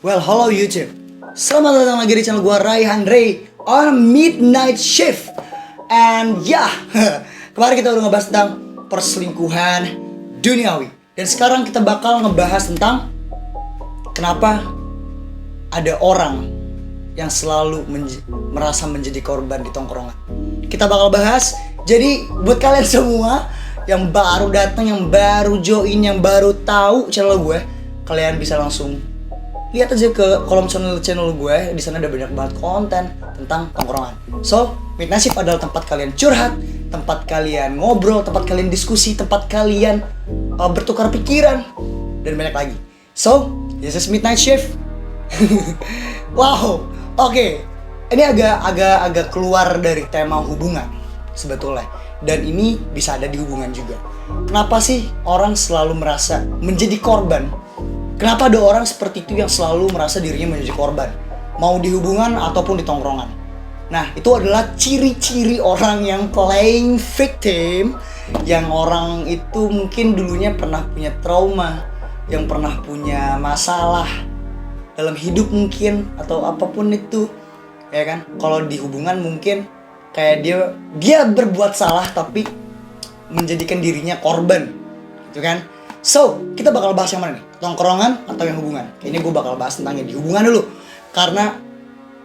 Well, hello YouTube. Selamat datang lagi di channel gua Raihan Ray on Midnight Shift. And ya, kemarin kita udah ngebahas tentang perselingkuhan duniawi. Dan sekarang kita bakal ngebahas tentang kenapa ada orang yang selalu merasa menjadi korban di tongkrongan. Kita bakal bahas. Jadi buat kalian semua yang baru datang, yang baru join, yang baru tahu channel gue, kalian bisa langsung lihat aja ke kolom channel gue. Di sana ada banyak banget konten tentang tongkrongan. So, Midnight Shift adalah tempat kalian curhat, tempat kalian ngobrol, tempat kalian diskusi, tempat kalian bertukar pikiran dan banyak lagi. So, this is Midnight Shift. Wow, oke. Ini agak keluar dari tema hubungan sebetulnya. Dan ini bisa ada di hubungan juga. Kenapa sih orang selalu merasa menjadi korban? Kenapa ada orang seperti itu yang selalu merasa dirinya menjadi korban? Mau di hubungan ataupun di tongkrongan. Nah, itu adalah ciri-ciri orang yang playing victim. Yang orang itu mungkin dulunya pernah punya trauma, yang pernah punya masalah dalam hidup mungkin, atau apapun itu. Ya kan? Kalau di hubungan mungkin kayak dia berbuat salah tapi menjadikan dirinya korban. Gitu kan? So, kita bakal bahas yang mana nih? Tongkrongan atau yang hubungan? Kayaknya gue bakal bahas tentang yang di hubungan dulu. Karena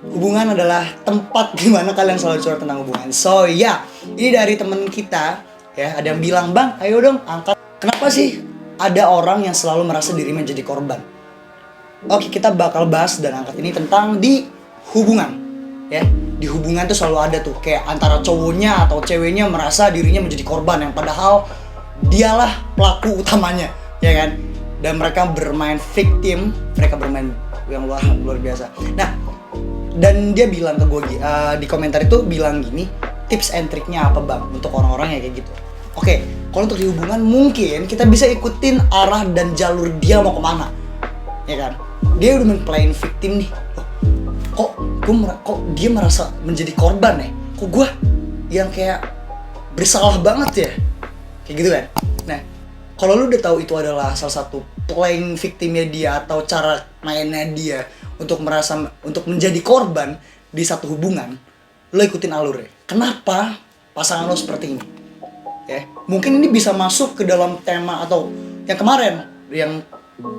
hubungan adalah tempat dimana kalian selalu curhat tentang hubungan. So, ya, ini dari temen kita. Ya, ada yang bilang, "Bang, ayo dong angkat. Kenapa sih ada orang yang selalu merasa diri menjadi korban?" Oke, kita bakal bahas dan angkat ini tentang di hubungan. Ya, di hubungan tuh selalu ada tuh kayak antara cowoknya atau ceweknya merasa dirinya menjadi korban, yang padahal dialah pelaku utamanya, ya kan? Dan mereka bermain victim, mereka bermain yang luar biasa. Nah, dan dia bilang ke gue di komentar itu bilang gini, tips and triknya apa bang untuk orang-orang yang kayak gitu? Oke, kalau untuk di hubungan mungkin kita bisa ikutin arah dan jalur dia mau kemana, ya kan? Dia udah main playing victim nih. Kok dia merasa menjadi korban ya? Kok gue yang kayak bersalah banget ya? Kayak gitu kan? Nah, kalau lu udah tahu itu adalah salah satu playing victimnya dia atau cara mainnya dia untuk menjadi korban di satu hubungan, lu ikutin alurnya. Kenapa pasangan lu seperti ini? Ya, mungkin ini bisa masuk ke dalam tema atau yang kemarin yang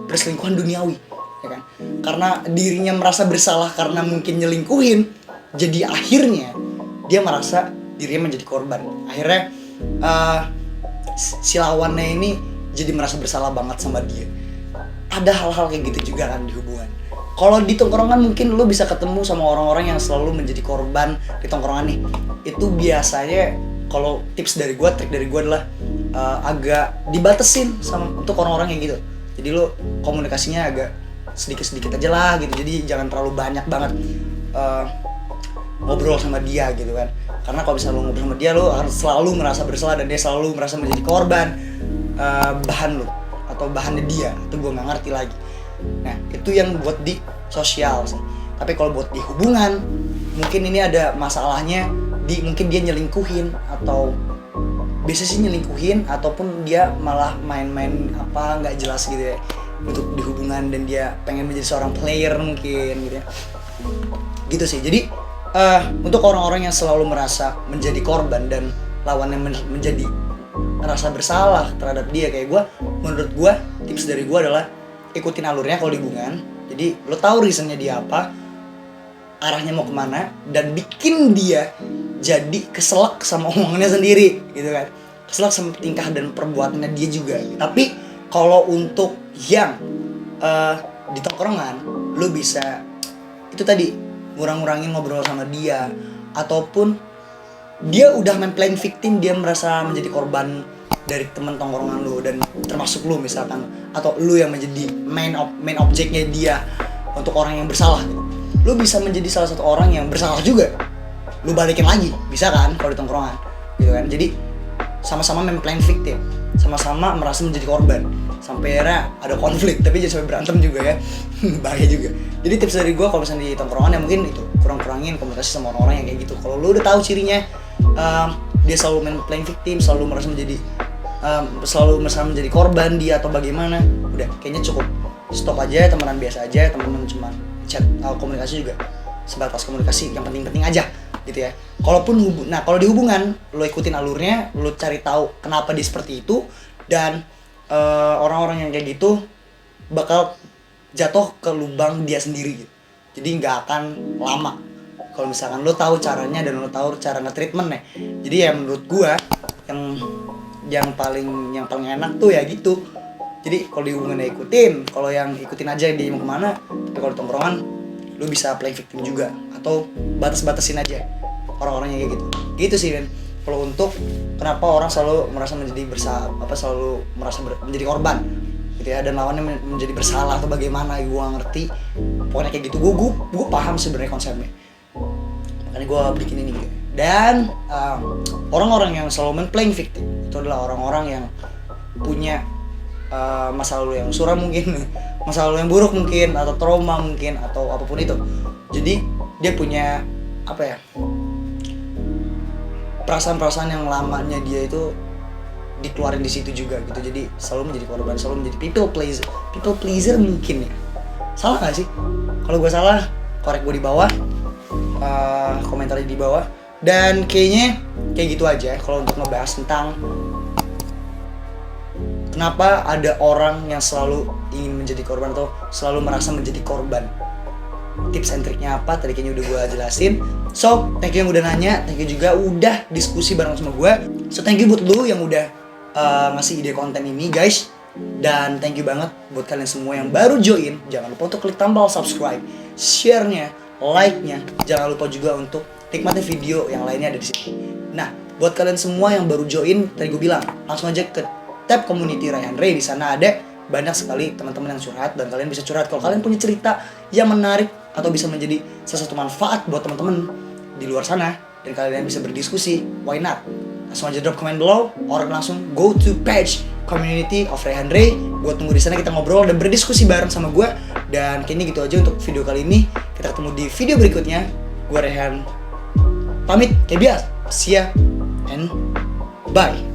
perselingkuhan duniawi, ya kan? Karena dirinya merasa bersalah karena mungkin nyelingkuhin, jadi akhirnya dia merasa dirinya menjadi korban. Akhirnya si lawannya ini jadi merasa bersalah banget sama dia. Ada hal-hal kayak gitu juga kan di hubungan. Kalau di tongkrongan mungkin lo bisa ketemu sama orang-orang yang selalu menjadi korban di tongkrongan nih. Itu biasanya kalau tips dari gue, trik dari gue adalah agak dibatesin untuk orang-orang yang gitu. Jadi lo komunikasinya agak sedikit-sedikit aja lah gitu. Jadi jangan terlalu banyak banget ngobrol sama dia gitu kan. Karena kalau misalnya lo ngobrol sama dia, lo akan selalu merasa bersalah dan dia selalu merasa menjadi korban bahan lo atau bahannya dia. Itu gue nggak ngerti lagi. Nah, itu yang buat di sosial sih. Tapi kalau buat di hubungan, mungkin ini ada masalahnya mungkin dia nyelingkuhin, atau biasa sih nyelingkuhin, ataupun dia malah main-main apa nggak jelas gitu ya untuk di hubungan, dan dia pengen menjadi seorang player mungkin gitu ya. Gitu sih. Jadi untuk orang-orang yang selalu merasa menjadi korban dan lawannya menjadi merasa bersalah terhadap dia kayak gue, menurut gue tips dari gue adalah ikutin alurnya kalau di hubungan. Jadi lo tahu reasonnya dia apa, arahnya mau kemana, dan bikin dia jadi keselak sama omongannya sendiri gitu kan, keselak sama tingkah dan perbuatannya dia juga. Tapi kalau untuk yang di tongkrongan, lo bisa itu tadi ngurang-ngurangin ngobrol sama dia, ataupun dia udah main playing victim, dia merasa menjadi korban dari teman tongkrongan lu, dan termasuk lu misalkan, atau lu yang menjadi main objeknya dia untuk orang yang bersalah gitu. Lu bisa menjadi salah satu orang yang bersalah juga, lu balikin lagi, bisa kan kalau di tongkrongan gitu kan. Jadi sama-sama main playing victim, sama-sama merasa menjadi korban, sampai akhirnya ada konflik, tapi jangan sampai berantem juga ya. Bahaya juga. Jadi tips dari gue kalau misalnya di tongkrongan ya mungkin itu kurang-kurangin komunikasi sama orang-orang yang kayak gitu. Kalau lu udah tahu cirinya, dia selalu main playing victim, selalu merasa menjadi selalu merasa menjadi korban dia atau bagaimana, udah kayaknya cukup stop aja, temenan biasa aja, temen cuma chat, komunikasi juga sebatas komunikasi yang penting-penting aja gitu ya. Kalaupun kalau di hubungan lo ikutin alurnya, lo cari tahu kenapa dia seperti itu, dan orang-orang yang kayak gitu bakal jatuh ke lubang dia sendiri gitu. Jadi nggak akan lama kalau misalkan lo tahu caranya dan lo tahu cara nge-treatmentnya. Jadi ya menurut gua yang paling enak tuh ya gitu. Jadi kalau di hubungan ya ikutin, kalau yang ikutin aja dia mau kemana. Tapi kalau di tongkrongan lo bisa play victim juga, atau batas-batasin aja orang-orangnya kayak gitu. Gitu sih Ben. Kalau untuk kenapa orang selalu merasa menjadi menjadi korban gitu ya, dan lawannya menjadi bersalah atau bagaimana, gue gak ngerti. Pokoknya kayak gitu, gue paham sebenarnya konsepnya, makanya gue bikin ini gitu. Dan orang-orang yang selalu playing victim itu adalah orang-orang yang punya masa lalu yang suram mungkin, masa lalu yang buruk mungkin, atau trauma mungkin, atau apapun itu. Jadi dia punya apa ya, perasaan-perasaan yang lamanya dia itu dikeluarin di situ juga gitu. Jadi selalu menjadi korban, selalu menjadi people pleaser mungkin ya. Salah nggak sih? Kalau gue salah, korek gue di bawah, komentar di bawah. Dan kayaknya kayak gitu aja kalau untuk ngebahas tentang kenapa ada orang yang selalu ingin menjadi korban atau selalu merasa menjadi korban. Tips and triknya apa tadi kayaknya udah gue jelasin. So thank you yang udah nanya, thank you juga udah diskusi bareng sama gue. So thank you buat lu yang udah ngasih ide konten ini guys. Dan thank you banget buat kalian semua yang baru join. Jangan lupa untuk klik tombol subscribe, share-nya, like-nya. Jangan lupa juga untuk nikmati video yang lainnya ada di sini. Nah, buat kalian semua yang baru join, tadi gue bilang langsung aja ke tab community Rayhan Ray. Di sana ada banyak sekali teman-teman yang curhat, dan kalian bisa curhat kalau kalian punya cerita yang menarik atau bisa menjadi sesuatu manfaat buat teman-teman di luar sana, dan kalian bisa berdiskusi. Why not? Langsung aja drop comment below, or langsung go to page community of Rayhan Ray. Gue tunggu di sana, kita ngobrol dan berdiskusi bareng sama gue. Dan kayaknya gitu aja untuk video kali ini. Kita ketemu di video berikutnya. Gue Rayhan pamit kayak biasa. See ya and bye.